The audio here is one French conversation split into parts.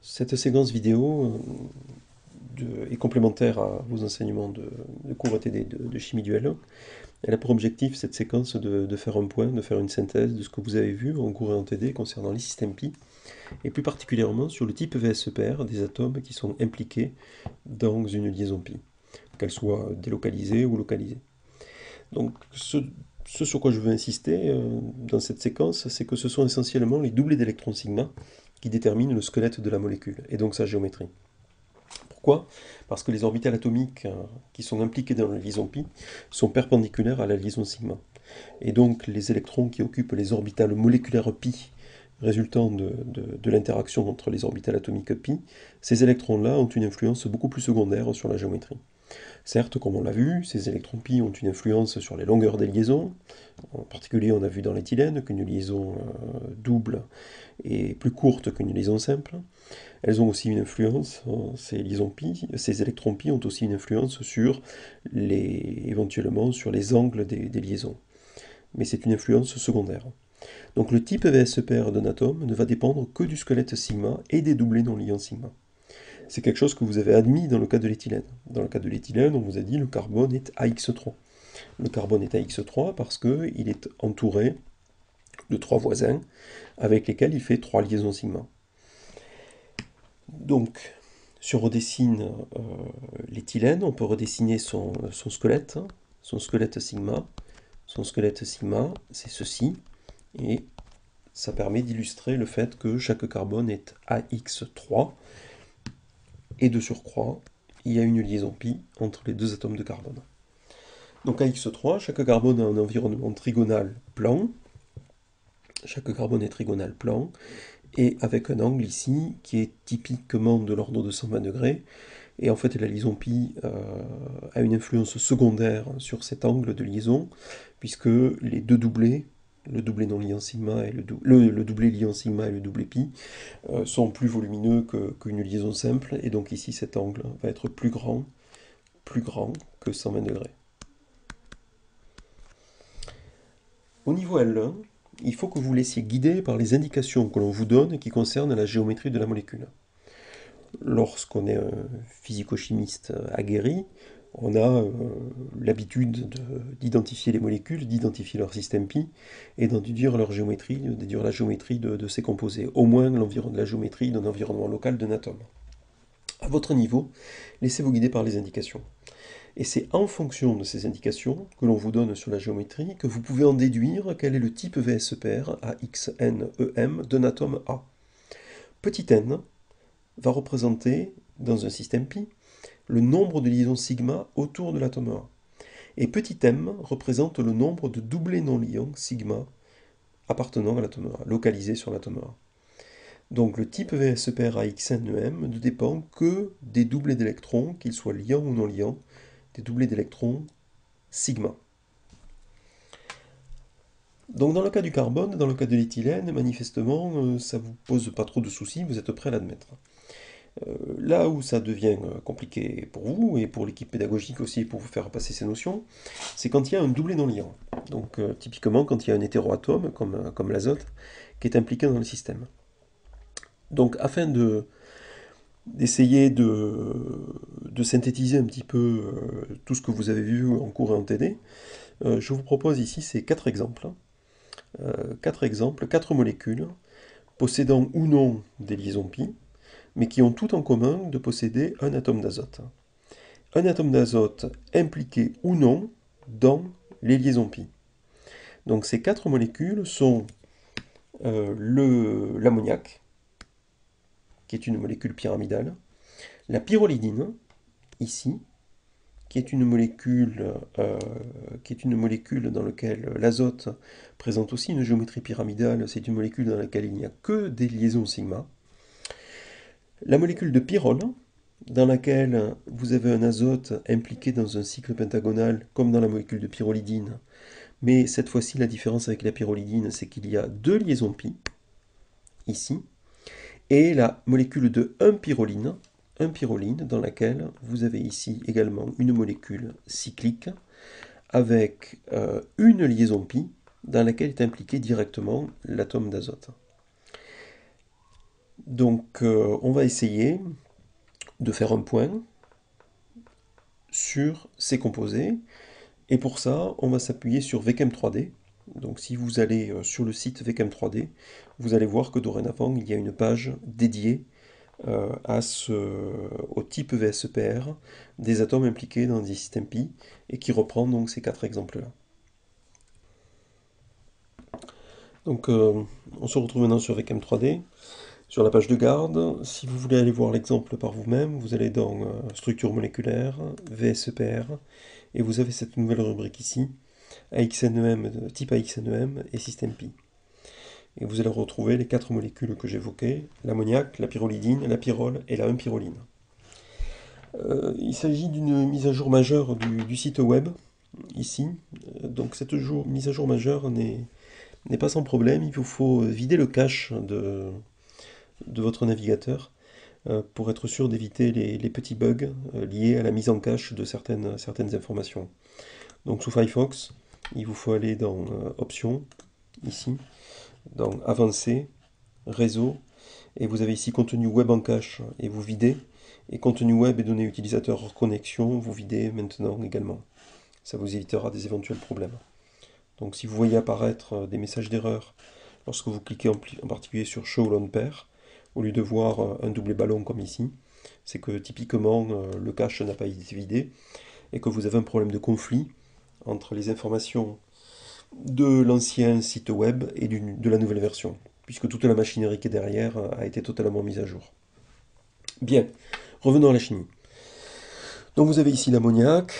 Cette séquence vidéo est complémentaire à vos enseignements de cours ATD de chimie du L1. Elle a pour objectif, cette séquence, de faire un point, de faire une synthèse de ce que vous avez vu en cours et en TD concernant les systèmes pi, et plus particulièrement sur le type VS pair des atomes qui sont impliqués dans une liaison pi, qu'elle soit délocalisée ou localisée. Donc, ce sur quoi je veux insister dans cette séquence, c'est que ce sont essentiellement les doublés d'électrons sigma qui déterminent le squelette de la molécule, et donc sa géométrie. Pourquoi? Parce que les orbitales atomiques qui sont impliquées dans la liaison pi sont perpendiculaires à la liaison sigma. Et donc les électrons qui occupent les orbitales moléculaires pi résultant de l'interaction entre les orbitales atomiques pi, ces électrons-là ont une influence beaucoup plus secondaire sur la géométrie. Certes, comme on l'a vu, ces électrons pi ont une influence sur les longueurs des liaisons. En particulier, on a vu dans l'éthylène qu'une liaison double est plus courte qu'une liaison simple. Elles ont aussi une influence, ces liaisons pi, ces électrons pi ont aussi une influence sur éventuellement sur les angles des liaisons. Mais c'est une influence secondaire. Donc le type VS pair d'un atome ne va dépendre que du squelette sigma et des doublés non liants sigma. C'est quelque chose que vous avez admis dans le cas de l'éthylène. Dans le cas de l'éthylène, on vous a dit le carbone est AX3. Le carbone est AX3 parce qu'il est entouré de 3 voisins avec lesquels il fait 3 liaisons sigma. Donc, si on redessine l'éthylène, on peut redessiner son squelette sigma. Son squelette sigma, c'est ceci. Et ça permet d'illustrer le fait que chaque carbone est AX3. Et de surcroît, il y a une liaison pi entre les deux atomes de carbone. Donc AX3, chaque carbone a un environnement trigonal plan. Chaque carbone est trigonal plan. Et avec un angle ici qui est typiquement de l'ordre de 120 degrés. Et en fait, la liaison pi a une influence secondaire sur cet angle de liaison, puisque les deux doublés, le doublé non liant sigma et le doublé liant sigma et le doublé pi, sont plus volumineux qu'une liaison simple, et donc ici cet angle va être plus grand que 120 degrés. Au niveau L1, il faut que vous laissiez guider par les indications que l'on vous donne qui concernent la géométrie de la molécule. Lorsqu'on est un physico-chimiste aguerri, on a l'habitude d'identifier les molécules, d'identifier leur système pi, et d'en déduire leur géométrie, de déduire la géométrie de ces composés, au moins la géométrie d'un environnement local d'un atome. À votre niveau, laissez-vous guider par les indications. Et c'est en fonction de ces indications que l'on vous donne sur la géométrie que vous pouvez en déduire quel est le type VS pair AXNEM d'un atome A. Petit n va représenter, dans un système pi, le nombre de liaisons sigma autour de l'atome A. Et petit m représente le nombre de doublés non liants sigma appartenant à l'atome A, localisés sur l'atome A. Donc le type VS pair AXNEM ne dépend que des doublés d'électrons, qu'ils soient liants ou non liants, des doublés d'électrons sigma. Donc dans le cas du carbone, dans le cas de l'éthylène, manifestement, ça ne vous pose pas trop de soucis, vous êtes prêt à l'admettre. Là où ça devient compliqué pour vous, et pour l'équipe pédagogique aussi, pour vous faire passer ces notions, c'est quand il y a un doublé non liant. Donc typiquement quand il y a un hétéroatome, comme l'azote, qui est impliqué dans le système. Donc afin d'essayer de synthétiser un petit peu tout ce que vous avez vu en cours et en TD, je vous propose ici ces 4 exemples. 4 molécules possédant ou non des liaisons pi, mais qui ont tout en commun de posséder un atome d'azote. Un atome d'azote impliqué ou non dans les liaisons pi. Donc ces 4 molécules sont l'ammoniac, qui est une molécule pyramidale, la pyrrolidine, ici, qui est une molécule dans laquelle l'azote présente aussi une géométrie pyramidale, c'est une molécule dans laquelle il n'y a que des liaisons sigma. La molécule de pyrrole, dans laquelle vous avez un azote impliqué dans un cycle pentagonal, comme dans la molécule de pyrrolidine, mais cette fois-ci la différence avec la pyrrolidine, c'est qu'il y a 2 liaisons pi, ici, et la molécule de 1-pyroline, dans laquelle vous avez ici également une molécule cyclique avec une liaison pi dans laquelle est impliqué directement l'atome d'azote. Donc on va essayer de faire un point sur ces composés. Et pour ça, on va s'appuyer sur Vcam 3D. Donc si vous allez sur le site Vcam 3D, vous allez voir que dorénavant, il y a une page dédiée au type VSEPR des atomes impliqués dans des systèmes pi et qui reprend donc ces quatre exemples-là. Donc on se retrouve maintenant sur Vcam 3D. Sur la page de garde, si vous voulez aller voir l'exemple par vous-même, vous allez dans Structure moléculaire, VSEPR, et vous avez cette nouvelle rubrique ici, AXNEM, type AXNEM et système pi. Et vous allez retrouver les quatre molécules que j'évoquais, l'ammoniac, la pyrrolidine, la pyrrole et la 1-pyrroline. Il s'agit d'une mise à jour majeure du site web, ici. Donc cette mise à jour majeure n'est pas sans problème, il vous faut vider le cache de votre navigateur pour être sûr d'éviter les petits bugs liés à la mise en cache de certaines informations. Donc sous Firefox, il vous faut aller dans Options, ici, dans Avancé, Réseau, et vous avez ici Contenu web en cache, et vous videz, et Contenu web et données utilisateurs hors connexion, vous videz maintenant également. Ça vous évitera des éventuels problèmes. Donc si vous voyez apparaître des messages d'erreur lorsque vous cliquez en particulier sur Show Lone Pair, au lieu de voir un double ballon comme ici, c'est que typiquement le cache n'a pas été vidé et que vous avez un problème de conflit entre les informations de l'ancien site web et de la nouvelle version, puisque toute la machinerie qui est derrière a été totalement mise à jour. Bien, revenons à la chimie. Donc vous avez ici l'ammoniac.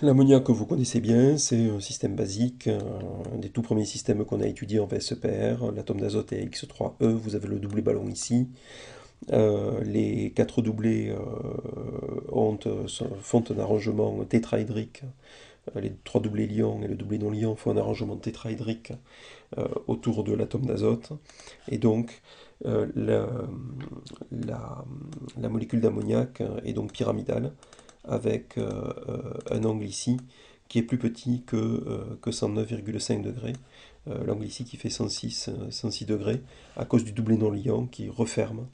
L'ammoniac que vous connaissez bien, c'est un système basique, un des tout premiers systèmes qu'on a étudié en VSEPR. L'atome d'azote est X3E, vous avez le doublé ballon ici. Les quatre doublés font un arrangement tétraédrique. Les trois doublés liants et le doublé non liant font un arrangement tétraédrique autour de l'atome d'azote. Et donc, la molécule d'ammoniac est donc pyramidale, avec un angle ici qui est plus petit que 109,5 degrés. L'angle ici qui fait 106 degrés à cause du doublé non liant qui referme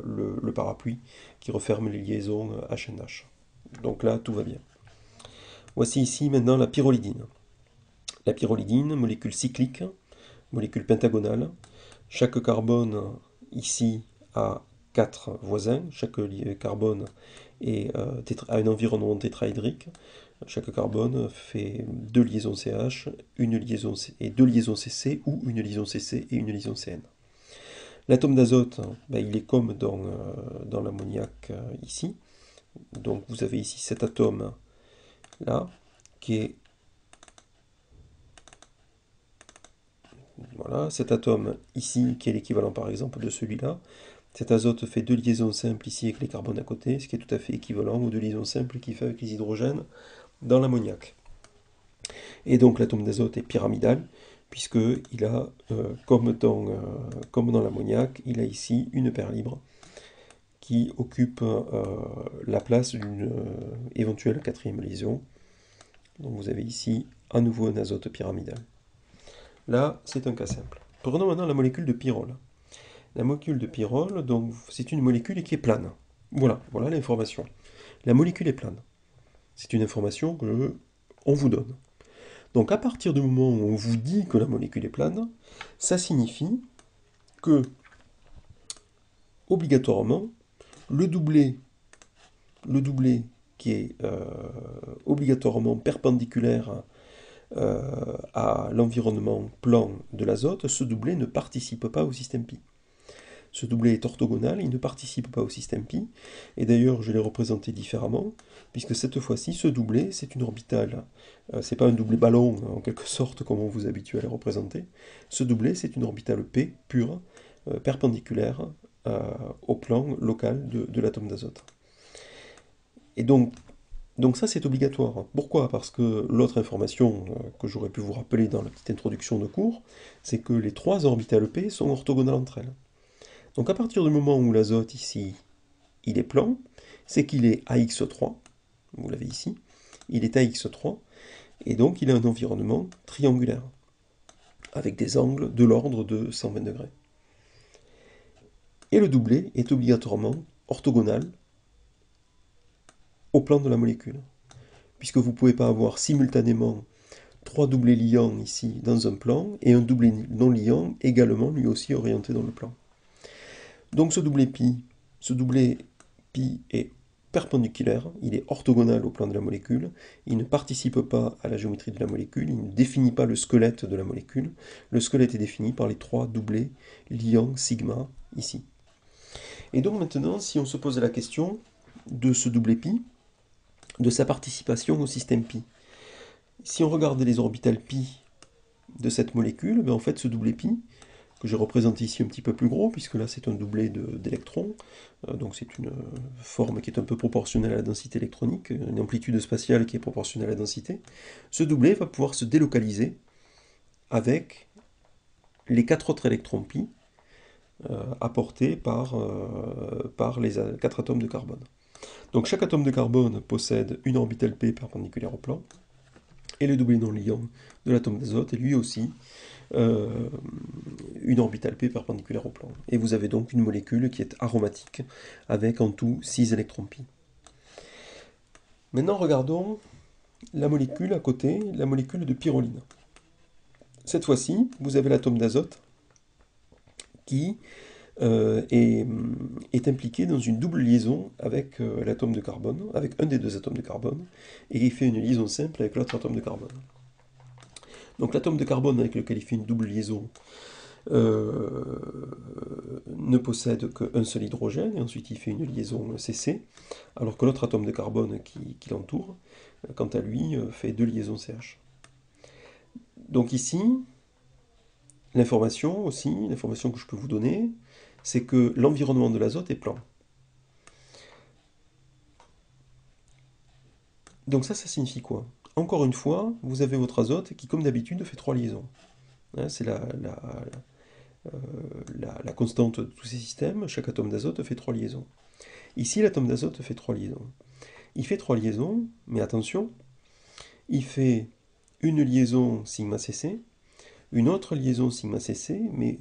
le parapluie, qui referme les liaisons HNH. Donc là, tout va bien. Voici ici maintenant la pyrrolidine. La pyrrolidine, molécule cyclique, molécule pentagonale. Chaque carbone ici a 4 voisins. Chaque carbone a un environnement tétraédrique. Chaque carbone fait 2 liaisons CH, et 2 liaisons CC ou une liaison CC et une liaison CN. L'atome d'azote, il est comme dans l'ammoniac ici. Donc vous avez ici cet atome là qui est voilà, cet atome ici qui est l'équivalent par exemple de celui-là. Cet azote fait 2 liaisons simples ici avec les carbones à côté, ce qui est tout à fait équivalent aux 2 liaisons simples qu'il fait avec les hydrogènes dans l'ammoniac. Et donc l'atome d'azote est pyramidal, puisqu'il a, comme dans l'ammoniac, il a ici une paire libre qui occupe la place d'une éventuelle quatrième liaison. Donc vous avez ici à nouveau un azote pyramidal. Là, c'est un cas simple. Prenons maintenant la molécule de pyrrole. La molécule de pyrrole, donc, c'est une molécule qui est plane. Voilà l'information. La molécule est plane. C'est une information qu'on vous donne. Donc à partir du moment où on vous dit que la molécule est plane, ça signifie que, obligatoirement, le doublé qui est obligatoirement perpendiculaire à l'environnement plan de l'azote, ce doublé ne participe pas au système pi. Ce doublé est orthogonal, il ne participe pas au système pi, et d'ailleurs je l'ai représenté différemment, puisque cette fois-ci, ce doublé, c'est une orbitale. C'est pas un doublé ballon, en quelque sorte, comme on vous habitue à les représenter. Ce doublé, c'est une orbitale P pure, perpendiculaire au plan local de l'atome d'azote. Et donc ça, c'est obligatoire. Pourquoi? Parce que l'autre information que j'aurais pu vous rappeler dans la petite introduction de cours, c'est que les trois orbitales P sont orthogonales entre elles. Donc à partir du moment où l'azote ici, il est plan, c'est qu'il est AX3, vous l'avez ici, il est AX3, et donc il a un environnement triangulaire, avec des angles de l'ordre de 120 degrés. Et le doublet est obligatoirement orthogonal au plan de la molécule, puisque vous ne pouvez pas avoir simultanément trois doublés liants ici dans un plan, et un doublet non liant également lui aussi orienté dans le plan. Donc ce doublet pi est perpendiculaire, il est orthogonal au plan de la molécule, il ne participe pas à la géométrie de la molécule, il ne définit pas le squelette de la molécule. Le squelette est défini par les trois doublés liants sigma ici. Et donc maintenant, si on se pose la question de ce doublet pi, de sa participation au système pi, si on regarde les orbitales pi de cette molécule, ben en fait ce doublet pi, que j'ai représenté ici un petit peu plus gros, puisque là c'est un doublet d'électrons, donc c'est une forme qui est un peu proportionnelle à la densité électronique, une amplitude spatiale qui est proportionnelle à la densité, ce doublet va pouvoir se délocaliser avec les quatre autres électrons pi apportés par les quatre atomes de carbone. Donc chaque atome de carbone possède une orbitale p perpendiculaire au plan, et le doublet non liant de l'atome d'azote est lui aussi une orbitale p perpendiculaire au plan. Et vous avez donc une molécule qui est aromatique, avec en tout 6 électrons pi. Maintenant regardons la molécule à côté, la molécule de pyroline. Cette fois-ci, vous avez l'atome d'azote qui est impliqué dans une double liaison avec l'atome de carbone, avec un des deux atomes de carbone, et il fait une liaison simple avec l'autre atome de carbone. Donc l'atome de carbone avec lequel il fait une double liaison ne possède qu'un seul hydrogène, et ensuite il fait une liaison CC, alors que l'autre atome de carbone qui l'entoure, quant à lui, fait deux liaisons CH. Donc ici, l'information que je peux vous donner, c'est que l'environnement de l'azote est plan. Donc ça signifie quoi? Encore une fois, vous avez votre azote qui, comme d'habitude, fait trois liaisons. Hein, c'est la constante de tous ces systèmes. Chaque atome d'azote fait trois liaisons. Ici, l'atome d'azote fait trois liaisons. Il fait trois liaisons, mais attention, il fait une liaison sigma cc, une autre liaison sigma cc, mais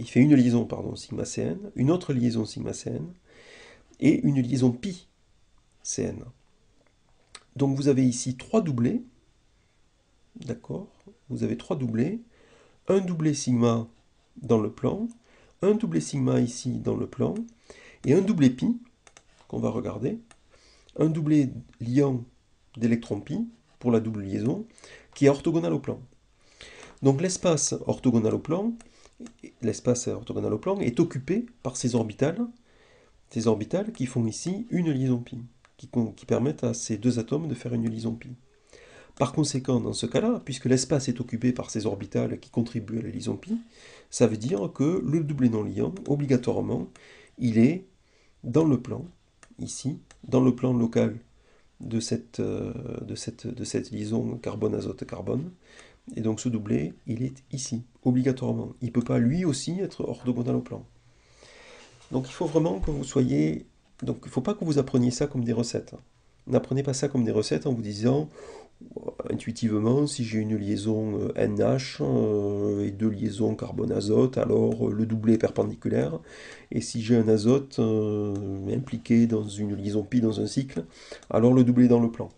il fait une liaison, pardon, sigma cn, une autre liaison sigma cn, et une liaison pi cn. Donc vous avez ici trois doublés, d'accord? Vous avez trois doublés, un doublé sigma dans le plan, un doublé sigma ici dans le plan, et un doublé pi, qu'on va regarder, un doublé liant d'électrons pi, pour la double liaison, qui est orthogonal au plan. Donc l'espace orthogonal au plan est occupé par ces orbitales qui font ici une liaison pi, qui permettent à ces deux atomes de faire une liaison pi. Par conséquent, dans ce cas-là, puisque l'espace est occupé par ces orbitales qui contribuent à la liaison pi, ça veut dire que le doublet non liant, obligatoirement, il est dans le plan, ici, dans le plan local de cette liaison carbone-azote-carbone. Et donc ce doublet, il est ici, obligatoirement. Il ne peut pas lui aussi être orthogonal au plan. Donc il faut vraiment que vous soyez... Donc il ne faut pas que vous appreniez ça comme des recettes. N'apprenez pas ça comme des recettes en vous disant intuitivement, si j'ai une liaison NH et deux liaisons carbone-azote, alors le doublet est perpendiculaire. Et si j'ai un azote impliqué dans une liaison pi dans un cycle, alors le doublet est dans le plan.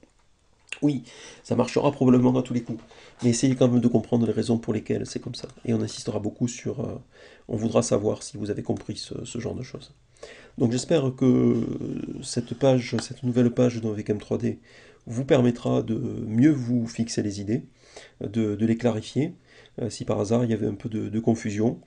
Oui, ça marchera probablement à tous les coups, mais essayez quand même de comprendre les raisons pour lesquelles c'est comme ça. Et on insistera beaucoup sur... on voudra savoir si vous avez compris ce genre de choses. Donc j'espère que cette nouvelle page dans VCAM 3D vous permettra de mieux vous fixer les idées, de les clarifier, si par hasard il y avait un peu de confusion.